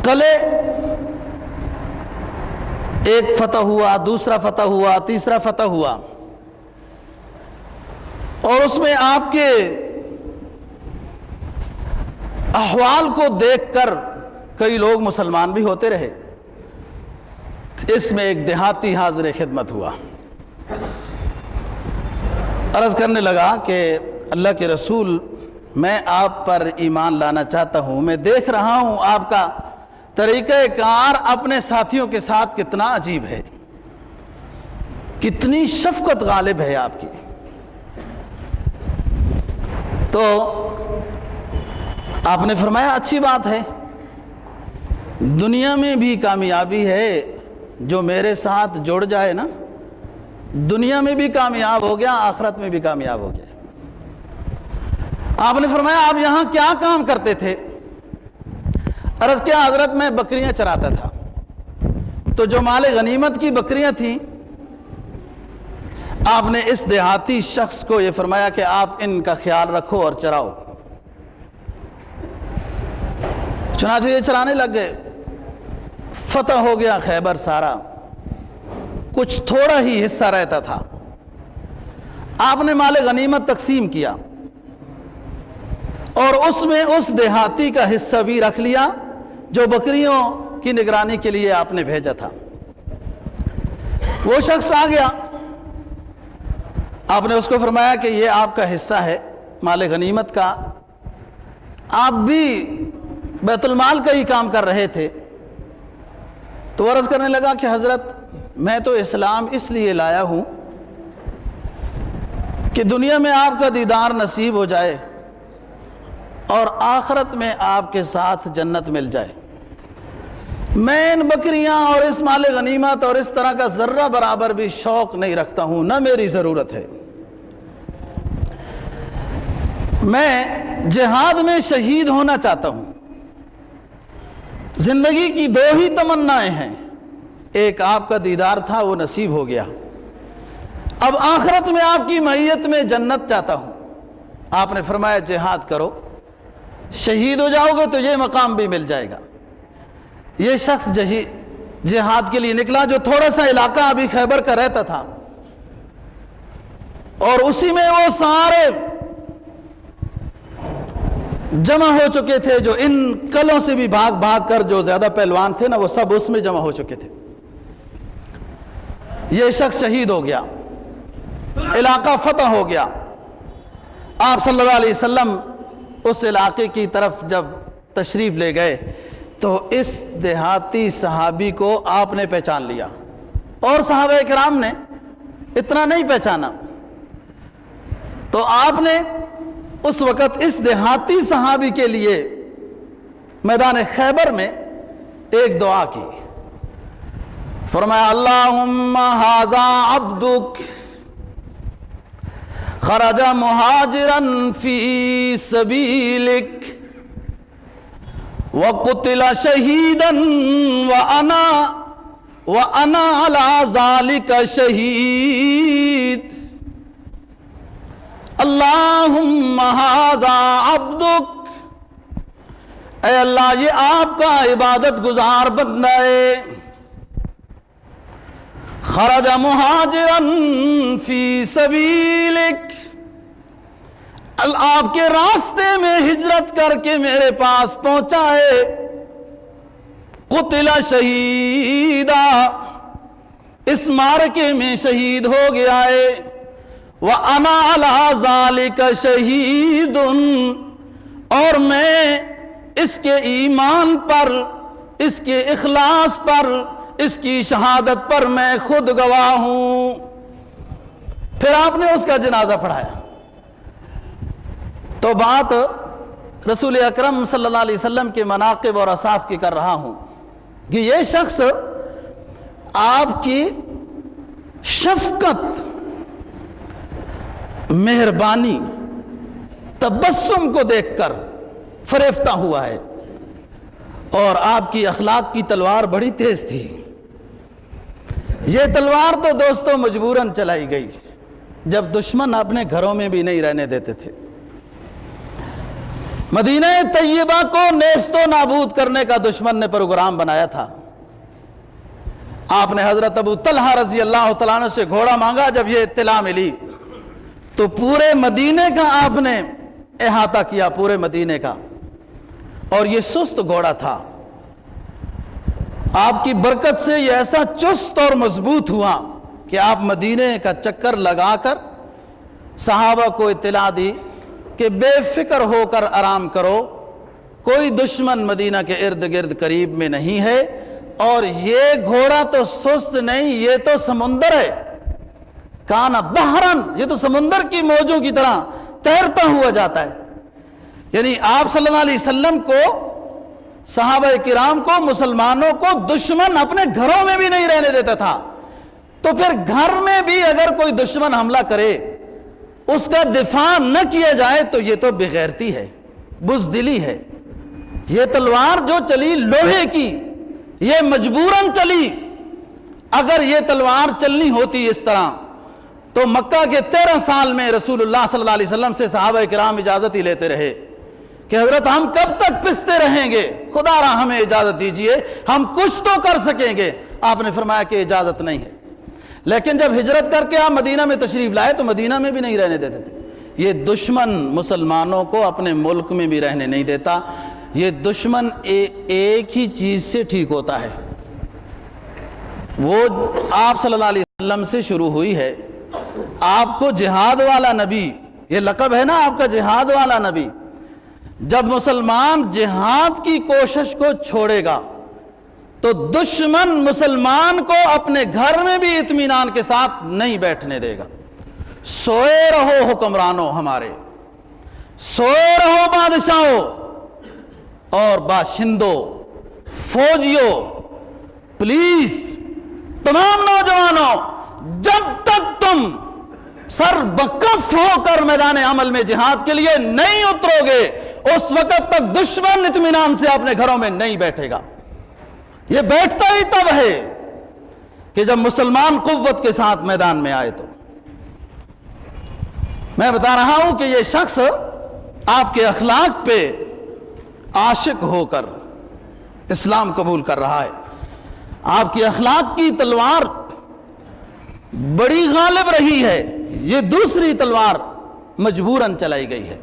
قلعے ایک فتح ہوا، دوسرا فتح ہوا، تیسرا فتح ہوا، اور اس میں آپ کے احوال کو دیکھ کر کئی لوگ مسلمان بھی ہوتے رہے۔ اس میں ایک دیہاتی حاضر خدمت ہوا، عرض کرنے لگا کہ اللہ کے رسول، میں آپ پر ایمان لانا چاہتا ہوں، میں دیکھ رہا ہوں آپ کا طریقہ کار اپنے ساتھیوں کے ساتھ کتنا عجیب ہے، کتنی شفقت غالب ہے آپ کی۔ تو آپ نے فرمایا اچھی بات ہے، دنیا میں بھی کامیابی ہے، جو میرے ساتھ جڑ جائے نا دنیا میں بھی کامیاب ہو گیا، آخرت میں بھی کامیاب ہو گیا۔ آپ نے فرمایا آپ یہاں کیا کام کرتے تھے؟ عرض کیا حضرت میں بکریاں چراتا تھا، تو جو مال غنیمت کی بکریاں تھیں آپ نے اس دیہاتی شخص کو یہ فرمایا کہ آپ ان کا خیال رکھو اور چراؤ۔ چنانچہ یہ چرانے لگ گئے، فتح ہو گیا خیبر سارا، کچھ تھوڑا ہی حصہ رہتا تھا، آپ نے مال غنیمت تقسیم کیا اور اس میں اس دیہاتی کا حصہ بھی رکھ لیا جو بکریوں کی نگرانی کے لیے آپ نے بھیجا تھا۔ وہ شخص آ گیا، آپ نے اس کو فرمایا کہ یہ آپ کا حصہ ہے مال غنیمت کا، آپ بھی بیت المال کا ہی کام کر رہے تھے۔ تو عرض کرنے لگا کہ حضرت میں تو اسلام اس لیے لایا ہوں کہ دنیا میں آپ کا دیدار نصیب ہو جائے اور آخرت میں آپ کے ساتھ جنت مل جائے۔ میں ان بکریاں اور اس مال غنیمت اور اس طرح کا ذرہ برابر بھی شوق نہیں رکھتا ہوں، نہ میری ضرورت ہے۔ میں جہاد میں شہید ہونا چاہتا ہوں۔ زندگی کی دو ہی تمنائیں ہیں، ایک آپ کا دیدار تھا وہ نصیب ہو گیا، اب آخرت میں آپ کی معیت میں جنت چاہتا ہوں۔ آپ نے فرمایا جہاد کرو، شہید ہو جاؤ گے تو یہ مقام بھی مل جائے گا۔ یہ شخص جہاد کے لیے نکلا، جو تھوڑا سا علاقہ ابھی خیبر کا رہتا تھا، اور اسی میں وہ سارے جمع ہو چکے تھے جو ان کلوں سے بھی بھاگ بھاگ کر جو زیادہ پہلوان تھے نا، وہ سب اس میں جمع ہو چکے تھے۔ یہ شخص شہید ہو گیا، علاقہ فتح ہو گیا۔ آپ صلی اللہ علیہ وسلم اس علاقے کی طرف جب تشریف لے گئے تو اس دیہاتی صحابی کو آپ نے پہچان لیا، اور صحابہ کرام نے اتنا نہیں پہچانا۔ تو آپ نے اس وقت اس دیہاتی صحابی کے لیے میدان خیبر میں ایک دعا کی، فرمایا اللہم ھذا عبدک خرج مہاجرا فی سبیلک وقتل شہیدا وانا علی ذالک شہید، اللہم ھذا عبدک، اے اللہ یہ آپ کا عبادت گزار بندہ ہے، خرج مہاجرا فی سبیلک، آپ کے راستے میں ہجرت کر کے میرے پاس پہنچا ہے، قتل شہیدا، اس معرکے میں شہید ہو گیا ہے، وَأَنَا عَلَىٰ ذَلِكَ شَهِيدٌ، اور میں اس کے ایمان پر، اس کے اخلاص پر، اس کی شہادت پر میں خود گواہ ہوں۔ پھر آپ نے اس کا جنازہ پڑھایا۔ تو بات رسول اکرم صلی اللہ علیہ وسلم کے مناقب اور اوصاف کی کر رہا ہوں کہ یہ شخص آپ کی شفقت، مہربانی، تبسم کو دیکھ کر فریفتہ ہوا ہے، اور آپ کی اخلاق کی تلوار بڑی تیز تھی۔ یہ تلوار تو دوستوں مجبوراً چلائی گئی جب دشمن اپنے گھروں میں بھی نہیں رہنے دیتے تھے۔ مدینہ طیبہ کو نیست و نابود کرنے کا دشمن نے پروگرام بنایا تھا۔ آپ نے حضرت ابو طلحہ رضی اللہ تعالیٰ عنہ سے گھوڑا مانگا۔ جب یہ اطلاع ملی تو پورے مدینے کا آپ نے احاطہ کیا، پورے مدینے کا، اور یہ سست گھوڑا تھا۔ آپ کی برکت سے یہ ایسا چست اور مضبوط ہوا کہ آپ مدینے کا چکر لگا کر صحابہ کو اطلاع دی کہ بے فکر ہو کر آرام کرو، کوئی دشمن مدینہ کے ارد گرد قریب میں نہیں ہے، اور یہ گھوڑا تو سست نہیں، یہ تو سمندر ہے، کان بحرن، یہ تو سمندر کی موجوں کی طرح تیرتا ہوا جاتا ہے۔ یعنی آپ صلی اللہ علیہ وسلم کو، صحابہ کرام کو، مسلمانوں کو دشمن اپنے گھروں میں بھی نہیں رہنے دیتا تھا، تو پھر گھر میں بھی اگر کوئی دشمن حملہ کرے اس کا دفاع نہ کیا جائے تو یہ تو بغیرتی ہے، بزدلی ہے۔ یہ تلوار جو چلی لوہے کی، یہ مجبوراً چلی۔ اگر یہ تلوار چلنی ہوتی اس طرح تو مکہ کے 13 سال میں رسول اللہ صلی اللہ علیہ وسلم سے صحابہ کرام اجازت ہی لیتے رہے کہ حضرت ہم کب تک پستے رہیں گے، خدا را ہمیں اجازت دیجئے، ہم کچھ تو کر سکیں گے۔ آپ نے فرمایا کہ اجازت نہیں ہے۔ لیکن جب ہجرت کر کے آپ مدینہ میں تشریف لائے تو مدینہ میں بھی نہیں رہنے دیتے تھے۔ یہ دشمن مسلمانوں کو اپنے ملک میں بھی رہنے نہیں دیتا۔ یہ دشمن ایک ہی چیز سے ٹھیک ہوتا ہے، وہ آپ صلی اللہ علیہ وسلم سے شروع ہوئی ہے۔ آپ کو جہاد والا نبی، یہ لقب ہے نا آپ کا، جہاد والا نبی۔ جب مسلمان جہاد کی کوشش کو چھوڑے گا تو دشمن مسلمان کو اپنے گھر میں بھی اطمینان کے ساتھ نہیں بیٹھنے دے گا۔ سوئے رہو حکمرانوں ہمارے، سوئے رہو بادشاہوں اور باشندوں، فوجیوں، پولیس، تمام نوجوانوں، جب تک تم سر بکف ہو کر میدان عمل میں جہاد کے لیے نہیں اترو گے، اس وقت تک دشمن اطمینان سے اپنے گھروں میں نہیں بیٹھے گا۔ یہ بیٹھتا ہی تب ہے کہ جب مسلمان قوت کے ساتھ میدان میں آئے۔ تو میں بتا رہا ہوں کہ یہ شخص آپ کے اخلاق پہ عاشق ہو کر اسلام قبول کر رہا ہے۔ آپ کی اخلاق کی تلوار بڑی غالب رہی ہے، یہ دوسری تلوار مجبوراً چلائی گئی ہے۔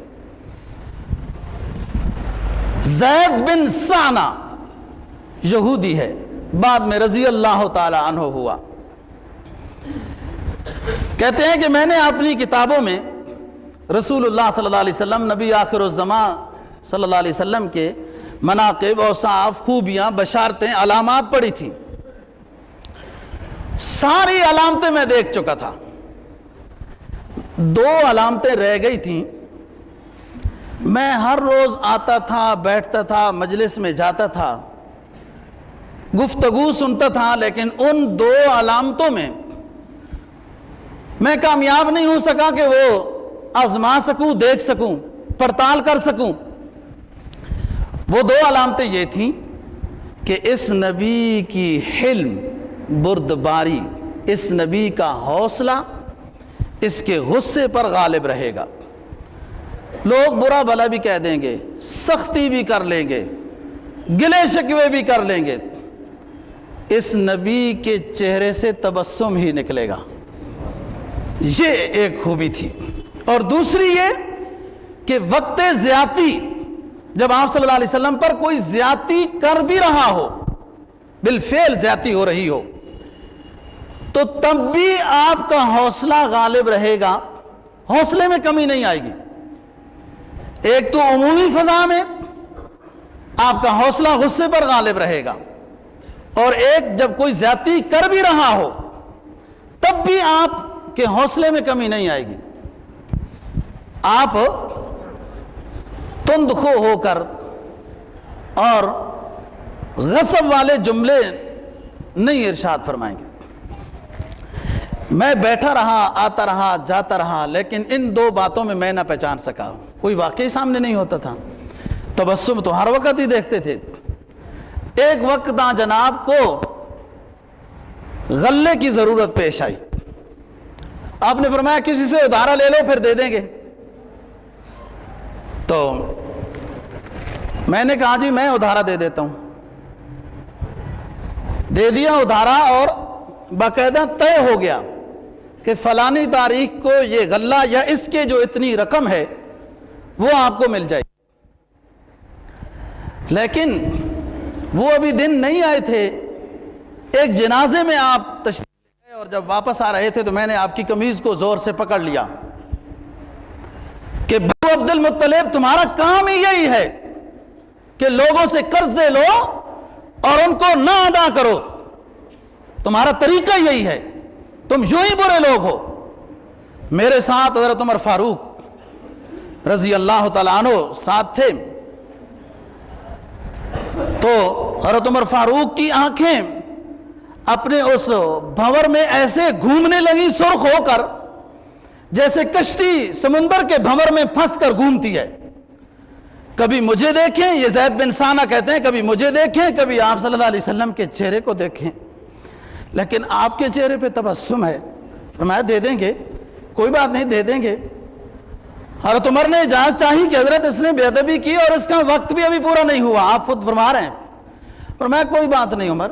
زید بن سعنہ یہودی ہے، بعد میں رضی اللہ تعالی عنہ ہوا۔ کہتے ہیں کہ میں نے اپنی کتابوں میں رسول اللہ صلی اللہ علیہ وسلم، نبی آخر الزمان صلی اللہ علیہ وسلم کے مناقب، اوصاف، خوبیاں، بشارتیں، علامات پڑھی تھیں۔ ساری علامتیں میں دیکھ چکا تھا، 2 علامتیں رہ گئی تھیں۔ میں ہر روز آتا تھا، بیٹھتا تھا، مجلس میں جاتا تھا، گفتگو سنتا تھا، لیکن ان 2 علامتوں میں میں کامیاب نہیں ہو سکا کہ وہ آزما سکوں، دیکھ سکوں، پڑتال کر سکوں۔ وہ 2 علامتیں یہ تھیں کہ اس نبی کی حلم، بردباری، اس نبی کا حوصلہ اس کے غصے پر غالب رہے گا۔ لوگ برا بھلا بھی کہہ دیں گے، سختی بھی کر لیں گے، گلے شکوے بھی کر لیں گے، اس نبی کے چہرے سے تبسم ہی نکلے گا۔ یہ ایک خوبی تھی۔ اور دوسری یہ کہ وقت زیادتی، جب آپ صلی اللہ علیہ وسلم پر کوئی زیادتی کر بھی رہا ہو، بالفعل زیادتی ہو رہی ہو، تو تب بھی آپ کا حوصلہ غالب رہے گا، حوصلے میں کمی نہیں آئے گی۔ ایک تو عمومی فضا میں آپ کا حوصلہ غصے پر غالب رہے گا، اور ایک جب کوئی زیادتی کر بھی رہا ہو تب بھی آپ کے حوصلے میں کمی نہیں آئے گی، آپ تند خو ہو کر اور غصب والے جملے نہیں ارشاد فرمائیں گے۔ میں بیٹھا رہا، آتا رہا، جاتا رہا، لیکن ان دو باتوں میں میں نہ پہچان سکا، کوئی واقعی سامنے نہیں ہوتا تھا، تبسم تو ہر وقت ہی دیکھتے تھے۔ ایک وقت جناب کو غلے کی ضرورت پیش آئی، آپ نے فرمایا کسی سے ادھارا لے لو پھر دے دیں گے، تو میں نے کہا جی میں ادھارا دے دیتا ہوں، دے دیا ادھارا، اور باقاعدہ طے ہو گیا کہ فلانی تاریخ کو یہ غلہ یا اس کے جو اتنی رقم ہے وہ آپ کو مل جائے، لیکن وہ ابھی دن نہیں آئے تھے، ایک جنازے میں آپ تشریف لے گئے، اور جب واپس آ رہے تھے تو میں نے آپ کی قمیض کو زور سے پکڑ لیا کہ بنو عبد المطلب تمہارا کام ہی یہی ہے کہ لوگوں سے قرضے لو اور ان کو نہ ادا کرو، تمہارا طریقہ یہی ہے، تم یوں ہی برے لوگ ہو۔ میرے ساتھ حضرت عمر فاروق رضی اللہ تعالیٰ عنہ ساتھ تھے، تو حضرت عمر فاروق کی آنکھیں اپنے اس بھنور میں ایسے گھومنے لگی سرخ ہو کر جیسے کشتی سمندر کے بھنور میں پھنس کر گھومتی ہے، کبھی مجھے دیکھیں، یہ زید بن ثانہ کہتے ہیں، کبھی مجھے دیکھیں، کبھی آپ صلی اللہ علیہ وسلم کے چہرے کو دیکھیں، لیکن آپ کے چہرے پہ تبسم ہے۔ فرمایا دے دیں گے، کوئی بات نہیں، دے دیں گے۔ حضرت عمر نے اجازت چاہی کہ حضرت اس نے بے ادبی کی اور اس کا وقت بھی ابھی پورا نہیں ہوا، آپ خود فرما رہے ہیں۔ فرمایا کوئی بات نہیں عمر،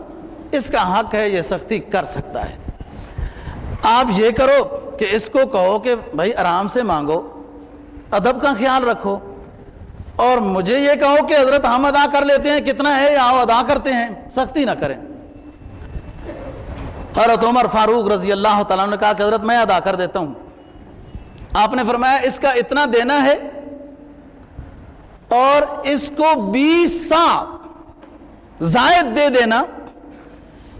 اس کا حق ہے، یہ سختی کر سکتا ہے، آپ یہ کرو کہ اس کو کہو کہ بھائی آرام سے مانگو، ادب کا خیال رکھو، اور مجھے یہ کہو کہ حضرت ہم ادا کر لیتے ہیں، کتنا ہے آؤ ادا کرتے ہیں، سختی نہ کریں۔ حضرت عمر فاروق رضی اللہ تعالیٰ نے کہا کہ حضرت میں ادا کر دیتا ہوں۔ آپ نے فرمایا اس کا اتنا دینا ہے اور اس کو 20 سا زائد دے دینا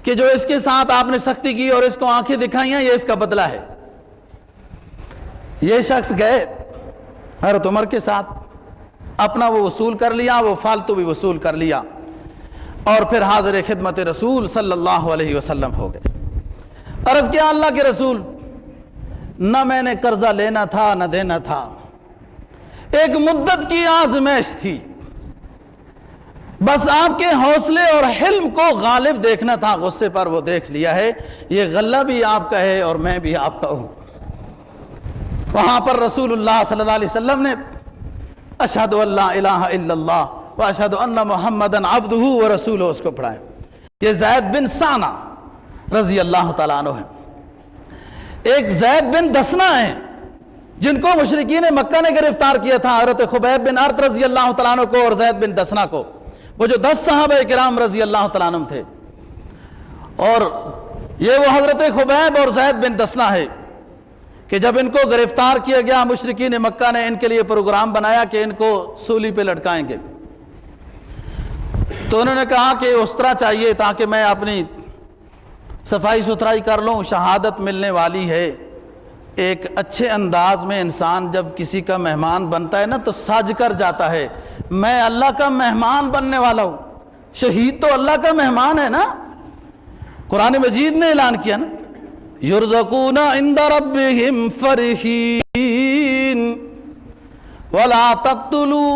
کہ جو اس کے ساتھ آپ نے سختی کی اور اس کو آنکھیں دکھائیاں، یہ اس کا بدلہ ہے۔ یہ شخص گئے حضرت عمر کے ساتھ، اپنا وہ وصول کر لیا، وہ فالتو بھی وصول کر لیا، اور پھر حاضر خدمت رسول صلی اللہ علیہ وسلم ہو گئے۔ عرض کیا اللہ کے رسول، نہ میں نے قرضہ لینا تھا نہ دینا تھا، ایک مدت کی آزمائش تھی، بس آپ کے حوصلے اور حلم کو غالب دیکھنا تھا، غصے پر وہ دیکھ لیا ہے، یہ غلہ بھی آپ کا ہے اور میں بھی آپ کا ہوں۔ وہاں پر رسول اللہ صلی اللہ علیہ وسلم نے اشہد ان لا الہ الا اللہ واشہد ان محمدا عبدہ ورسولہ اس کو پڑھائے۔ یہ زید بن ثانہ رضی اللہ تعالیٰ عنہ ہے۔ ایک زید بن دسنہ ہیں جن کو مشرکین مکہ نے گرفتار کیا تھا، حضرت خبیب بن ارت رضی اللہ تعالیٰ عنہ کو اور زید بن دسنہ کو، وہ جو 10 صحابہ کرام رضی اللہ تعالیٰ عنہ تھے، اور یہ وہ حضرت خبیب اور زید بن دسنہ ہے کہ جب ان کو گرفتار کیا گیا، مشرکین مکہ نے ان کے لیے پروگرام بنایا کہ ان کو سولی پہ لٹکائیں گے، تو انہوں نے کہا کہ اسطرہ چاہیے تاکہ میں اپنی صفائی ستھرائی کر لوں، شہادت ملنے والی ہے۔ ایک اچھے انداز میں انسان جب کسی کا مہمان بنتا ہے نا تو سج کر جاتا ہے، میں اللہ کا مہمان بننے والا ہوں، شہید تو اللہ کا مہمان ہے نا۔ قرآن مجید نے اعلان کیا نا، یرزقون عند ربہم فرحین ولا تقتلوا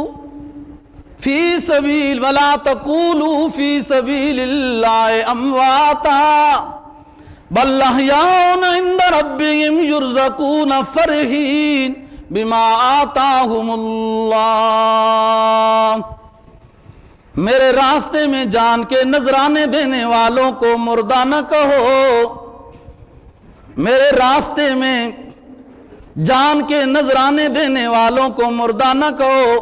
فی سبیل ولا تقولوا فی سبیل اللہ امواتا بل احیاء عند ربہم یرزقون فرحین بما آتاہم اللہ۔ میرے راستے میں جان کے نذرانے دینے والوں کو مردہ نہ کہو، میرے راستے میں جان کے نذرانے دینے والوں کو مردہ نہ کہو،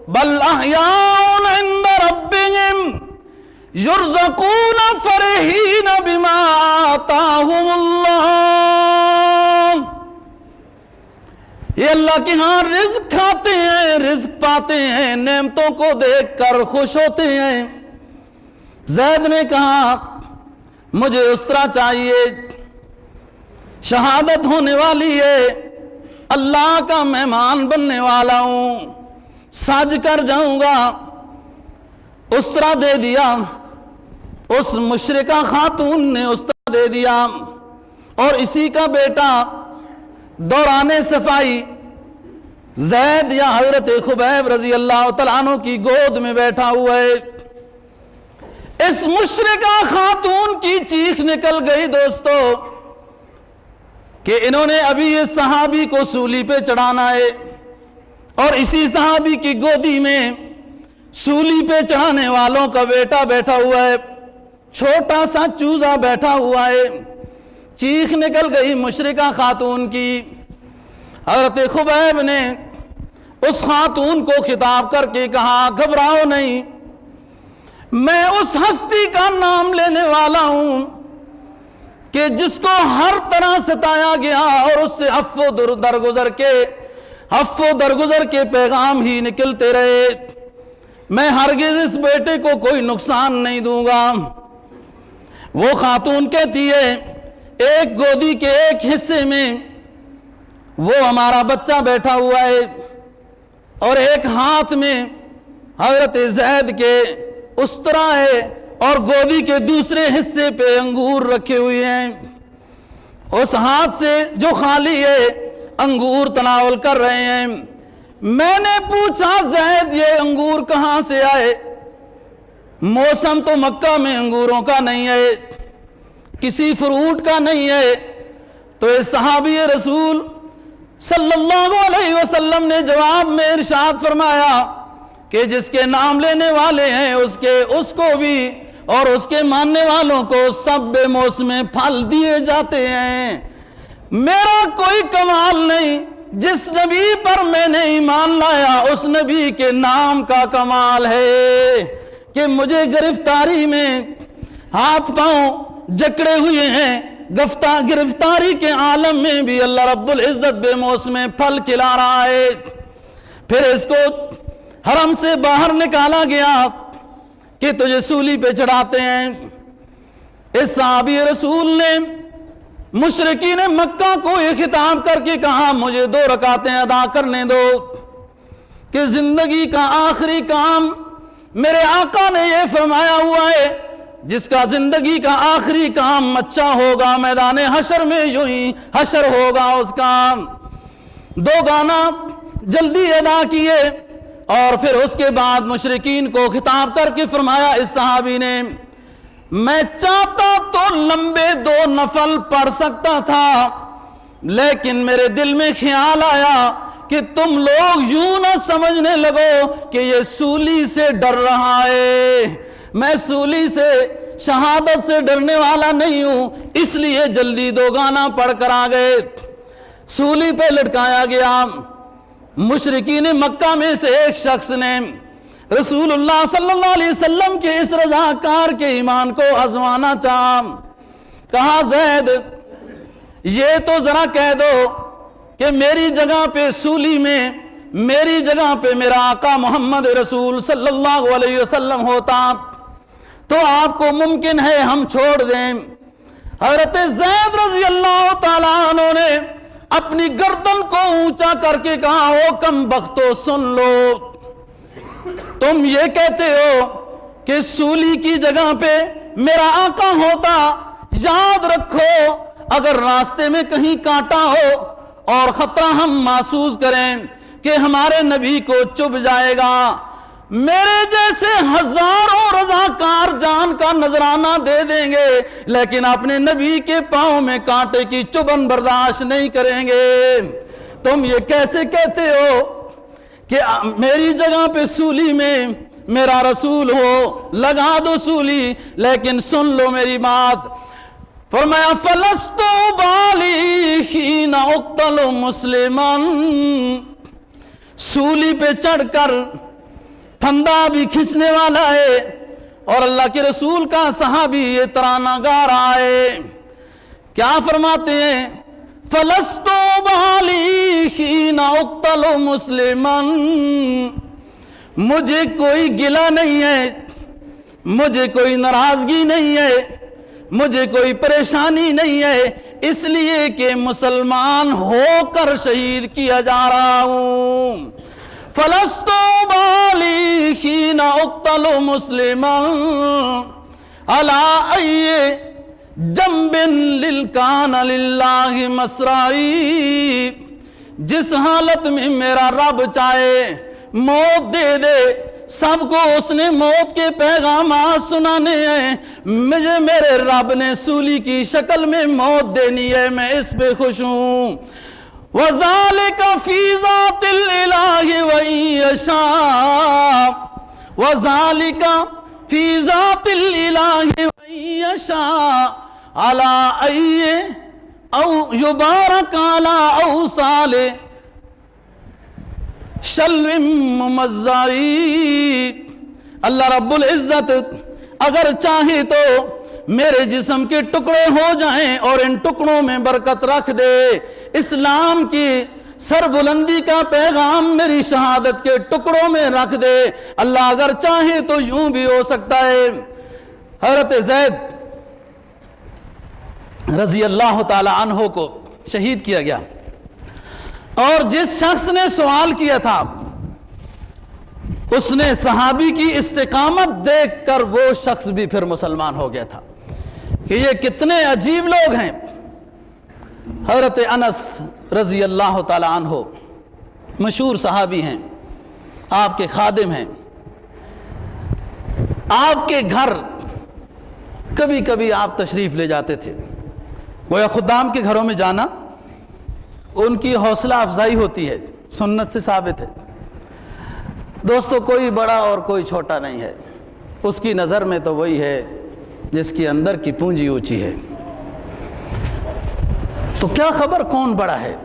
بل احیاء عند ربہم یرزقون فرحین بما آتاہم اللہ۔ یہ اللہ کے ہاں رزق کھاتے ہیں، رزق پاتے ہیں، نعمتوں کو دیکھ کر خوش ہوتے ہیں۔ زید نے کہا مجھے اس طرح چاہیے، شہادت ہونے والی ہے، اللہ کا مہمان بننے والا ہوں، سج کر جاؤں گا۔ اس طرح دے دیا، اس مشرکہ خاتون نے اس طرح دے دیا، اور اسی کا بیٹا دوران صفائی زید یا حضرت خبیب رضی اللہ تعالیٰ عنہ کی گود میں بیٹھا ہوا ہے۔ اس مشرکہ خاتون کی چیخ نکل گئی دوستو کہ انہوں نے ابھی اس صحابی کو سولی پہ چڑھانا ہے، اور اسی صحابی کی گودی میں سولی پہ چڑھانے والوں کا بیٹا بیٹھا ہوا ہے، چھوٹا سا چوزا بیٹھا ہوا ہے۔ چیخ نکل گئی مشرکہ خاتون کی۔ حضرت خبیب نے اس خاتون کو خطاب کر کے کہا گھبراؤ نہیں، میں اس ہستی کا نام لینے والا ہوں کہ جس کو ہر طرح ستایا گیا اور اس سے عفو درگزر کے پیغام ہی نکلتے رہے، میں ہرگز اس بیٹے کو کوئی نقصان نہیں دوں گا۔ وہ خاتون کہتی ہے ایک گودی کے ایک حصے میں وہ ہمارا بچہ بیٹھا ہوا ہے، اور ایک ہاتھ میں حضرت زید کے استرا ہے، اور گودی کے دوسرے حصے پہ انگور رکھے ہوئے ہیں، اس ہاتھ سے جو خالی ہے انگور تناول کر رہے ہیں۔ میں نے پوچھا زید یہ انگور کہاں سے آئے؟ موسم تو مکہ میں انگوروں کا نہیں ہے، کسی فروٹ کا نہیں ہے۔ تو اس صحابی رسول صلی اللہ علیہ وسلم نے جواب میں ارشاد فرمایا کہ جس کے نام لینے والے ہیں اس کو بھی اور اس کے ماننے والوں کو سب بے موسم پھل دیے جاتے ہیں۔ میرا کوئی کمال نہیں، جس نبی پر میں نے ایمان لایا اس نبی کے نام کا کمال ہے کہ مجھے گرفتاری میں ہاتھ پاؤں جکڑے ہوئے ہیں، گرفتاری کے عالم میں بھی اللہ رب العزت بے موسم پھل کھلا رہا ہے۔ پھر اس کو حرم سے باہر نکالا گیا کہ تجھے سولی پہ چڑھاتے ہیں۔ اس صحابی رسول نے مشرکین مکہ کو یہ خطاب کر کے کہا مجھے 2 رکعتیں ادا کرنے دو کہ زندگی کا آخری کام میرے آقا نے یہ فرمایا ہوا ہے، جس کا زندگی کا آخری کام اچھا ہوگا میدان حشر میں یوں ہی حشر ہوگا اس کا۔ 2 گانا جلدی ادا کیے، اور پھر اس کے بعد مشرکین کو خطاب کر کے فرمایا اس صحابی نے میں چاہتا تو لمبے 2 نفل پڑھ سکتا تھا، لیکن میرے دل میں خیال آیا کہ تم لوگ یوں نہ سمجھنے لگو کہ یہ سولی سے ڈر رہا ہے، میں سولی سے شہادت سے ڈرنے والا نہیں ہوں، اس لیے جلدی 2 گانا پڑھ کر آ گئے۔ سولی پہ لٹکایا گیا۔ مشرکین مکہ میں سے ایک شخص نے رسول اللہ صلی اللہ علیہ وسلم کے اس رضاکار کے ایمان کو آزمانا چاہا، کہا زید یہ تو ذرا کہہ دو کہ میری جگہ پہ سولی میں میری جگہ پہ میرا آقا محمد رسول صلی اللہ علیہ وسلم ہوتا تو آپ کو ممکن ہے ہم چھوڑ دیں۔ حضرت زید رضی اللہ تعالیٰ عنہ نے اپنی گردن کو اونچا کر کے کہا او کم بختو سن لو، تم یہ کہتے ہو کہ سولی کی جگہ پہ میرا آقا ہوتا، یاد رکھو اگر راستے میں کہیں کانٹا ہو اور خطرہ ہم محسوس کریں کہ ہمارے نبی کو چبھ جائے گا، میرے جیسے ہزاروں رضاکار جان کا نذرانہ دے دیں گے لیکن اپنے نبی کے پاؤں میں کانٹے کی چبھن برداشت نہیں کریں گے۔ تم یہ کیسے کہتے ہو کہ میری جگہ پہ سولی میں میرا رسول ہو، لگا دو سولی، لیکن سن لو میری بات۔ فرمایا فلستو بالی حین اقتل مسلمان، سولی پہ چڑھ کر پھندا بھی کھینچنے والا ہے اور اللہ کے رسول کا صحابی یہ ترانہ گا رہا ہے۔ کیا فرماتے ہیں فلستو بالی حین اقتل مسلمن، مجھے کوئی گلہ نہیں ہے، مجھے کوئی ناراضگی نہیں ہے، مجھے کوئی پریشانی نہیں ہے، اس لیے کہ مسلمان ہو کر شہید کیا جا رہا ہوں۔ فلستو بالی حین اقتل مسلمن علی ای جنب للکان للہ مسرائی، جس حالت میں میرا رب چاہے موت دے دے، سب کو اس نے موت کے پیغامات سنانے ہیں، مجھے میرے رب نے سولی کی شکل میں موت دینی ہے، میں اس پہ خوش ہوں۔ وَذَلِكَ فِي ذَاتِ الْإِلَٰهِ وَإِن يَشَاءُ، وَذَلِكَ فِي ذَاتِ الْإِلَٰهِ وَإِن يَشَاءُ عَلَىٰ أَيِّ أَوْ يُبَارَكَ عَلَىٰ أَوْصَالِ شلو ممزائی، اللہ رب العزت اگر چاہے تو میرے جسم کے ٹکڑے ہو جائیں اور ان ٹکڑوں میں برکت رکھ دے، اسلام کی سربلندی کا پیغام میری شہادت کے ٹکڑوں میں رکھ دے، اللہ اگر چاہے تو یوں بھی ہو سکتا ہے۔ حضرت زید رضی اللہ تعالی عنہ کو شہید کیا گیا، اور جس شخص نے سوال کیا تھا اس نے صحابی کی استقامت دیکھ کر وہ شخص بھی پھر مسلمان ہو گیا تھا کہ یہ کتنے عجیب لوگ ہیں۔ حضرت انس رضی اللہ تعالی عنہ مشہور صحابی ہیں، آپ کے خادم ہیں، آپ کے گھر کبھی کبھی آپ تشریف لے جاتے تھے، گویا خدام کے گھروں میں جانا ان کی حوصلہ افزائی ہوتی ہے، سنت سے ثابت ہے۔ دوستو کوئی بڑا اور کوئی چھوٹا نہیں ہے، اس کی نظر میں تو وہی ہے جس کی اندر کی پونجی اونچی ہے۔ تو کیا خبر کون بڑا ہے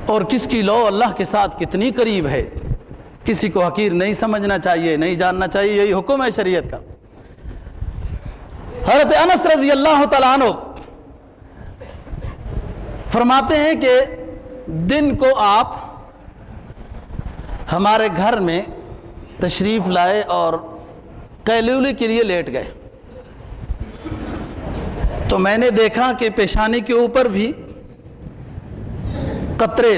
اور کس کی لو اللہ کے ساتھ کتنی قریب ہے، کسی کو حقیر نہیں سمجھنا چاہیے، نہیں جاننا چاہیے، یہی حکم ہے شریعت کا۔ حضرت انس رضی اللہ تعالیٰ عنہ فرماتے ہیں کہ دن کو آپ ہمارے گھر میں تشریف لائے اور قیلولے کے لیے لیٹ گئے، تو میں نے دیکھا کہ پیشانی کے اوپر بھی قطرے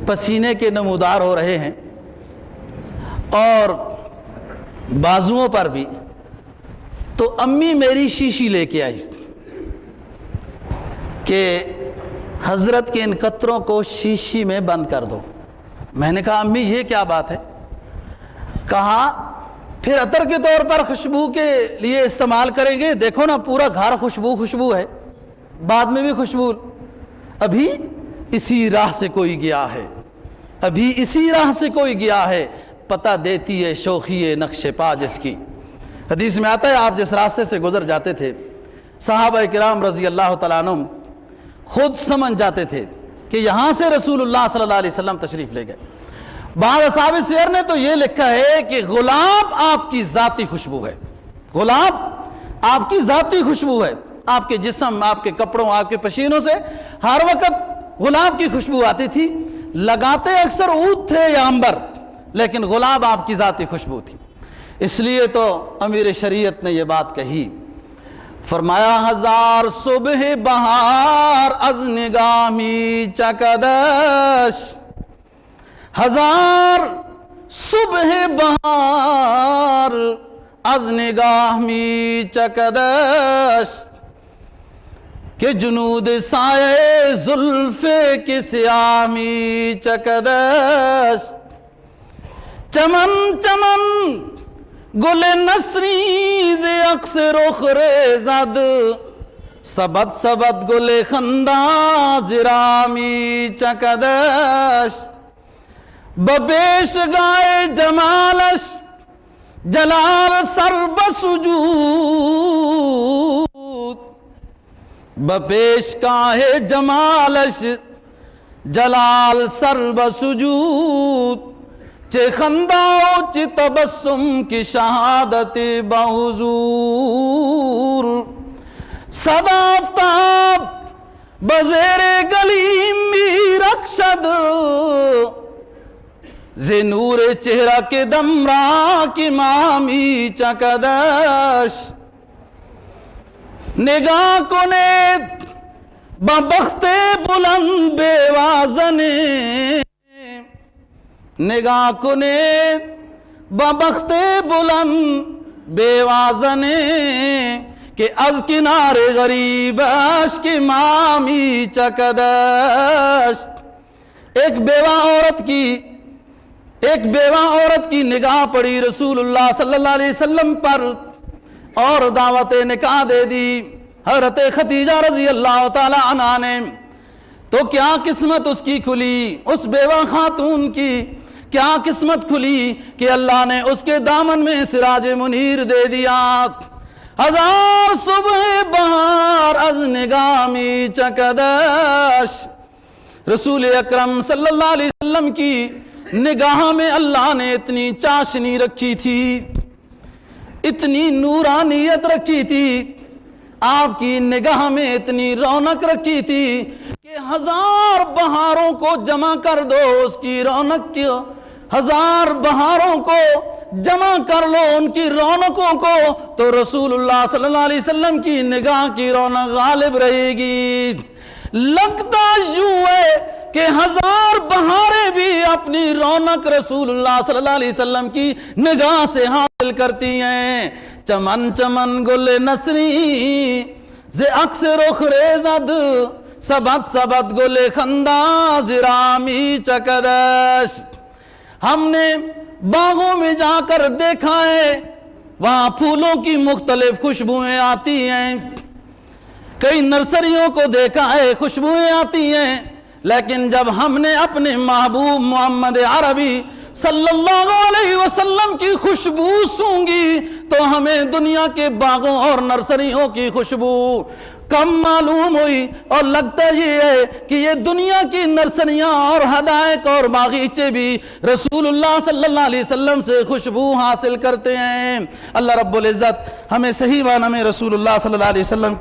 پسینے کے نمودار ہو رہے ہیں اور بازوؤں پر بھی۔ تو امی میری شیشی لے کے آئی کہ حضرت کے ان قطروں کو شیشی میں بند کر دو۔ میں نے کہا امی یہ کیا بات ہے؟ کہا پھر عطر کے طور پر خوشبو کے لیے استعمال کریں گے، دیکھو نا پورا گھر خوشبو ہے، بعد میں بھی خوشبو، ابھی اسی راہ سے کوئی گیا ہے، ابھی اسی راہ سے کوئی گیا ہے، پتہ دیتی ہے شوخی نقش پا جس کی۔ حدیث میں آتا ہے آپ جس راستے سے گزر جاتے تھے صحابہ کرام رضی اللہ تعالیٰ عنہ خود سمجھ جاتے تھے کہ یہاں سے رسول اللہ صلی اللہ علیہ وسلم تشریف لے گئے۔ بعض اصحاب سیر نے تو یہ لکھا ہے کہ گلاب آپ کی ذاتی خوشبو ہے، گلاب آپ کی ذاتی خوشبو ہے، آپ کے جسم، آپ کے کپڑوں، آپ کے پسینوں سے ہر وقت گلاب کی خوشبو آتی تھی۔ لگاتے اکثر عود تھے یا عنبر، لیکن گلاب آپ کی ذاتی خوشبو تھی۔ اس لیے تو امیر شریعت نے یہ بات کہی، فرمایا ہزار صبح بہار از نگامی چکدش، ہزار صبح بہار از نگامی چکدش، کہ جنود سائے زلف کی سیامی چکدش، چمن چمن گل نسریز اقص رخ ریزد، سبد سبد گل خنداز رامی چکدش، ببیش گائے جمالش جلال سر بسجود، بپیش گائے جمالش جلال سر بسجود، چے خنداؤ چے تبسم کی شہادت بحضور، صدا آفتاب بزیر گلیم می رخشد ز نور چہرہ کے دمرا کی مامی چکدش نگاہ کنید ببخت بلند بیوازنے نگاہ کنید ببخت بلند بیوازنے کہ از کنار غریبش کی مامی چکدش ایک بیوہ عورت کی نگاہ پڑی رسول اللہ صلی اللہ علیہ وسلم پر اور دعوت نکاح دے دی حضرت خدیجہ رضی اللہ تعالی عنہ نے. تو کیا قسمت اس کی کھلی, اس بیوہ خاتون کی کیا قسمت کھلی کہ اللہ نے اس کے دامن میں سراج منیر دے دیا. ہزار صبح بہار از نگاہ می چکدش. رسول اکرم صلی اللہ علیہ وسلم کی نگاہ میں اللہ نے اتنی چاشنی رکھی تھی, اتنی نورانیت رکھی تھی, آپ کی نگاہ میں اتنی رونق رکھی تھی کہ ہزار بہاروں کو جمع کر دو اس کی رونق کی, ہزار بہاروں کو جمع کر لو ان کی رونقوں کو تو رسول اللہ صلی اللہ علیہ وسلم کی نگاہ کی رونق غالب رہے گی. لگتا یوں ہے کہ ہزار بہاریں بھی اپنی رونق رسول اللہ صلی اللہ علیہ وسلم کی نگاہ سے حاصل کرتی ہیں. چمن چمن گل نسری ز عکس رخ ریزد سبت سبت گل خندہ زرامی چکدش. ہم نے باغوں میں جا کر دیکھا ہے وہاں پھولوں کی مختلف خوشبوئیں آتی ہیں, کئی نرسریوں کو دیکھا ہے خوشبوئیں آتی ہیں, لیکن جب ہم نے اپنے محبوب محمد عربی صلی اللہ علیہ وسلم کی خوشبو سونگی تو ہمیں دنیا کے باغوں اور نرسریوں کی خوشبو کم معلوم ہوئی, اور لگتا یہ ہے کہ یہ دنیا کی نرسریاں اور حدائق اور باغیچے بھی رسول اللہ صلی اللہ علیہ وسلم سے خوشبو حاصل کرتے ہیں. اللہ رب العزت ہمیں صحیح معنی میں رسول اللہ صلی اللہ علیہ وسلم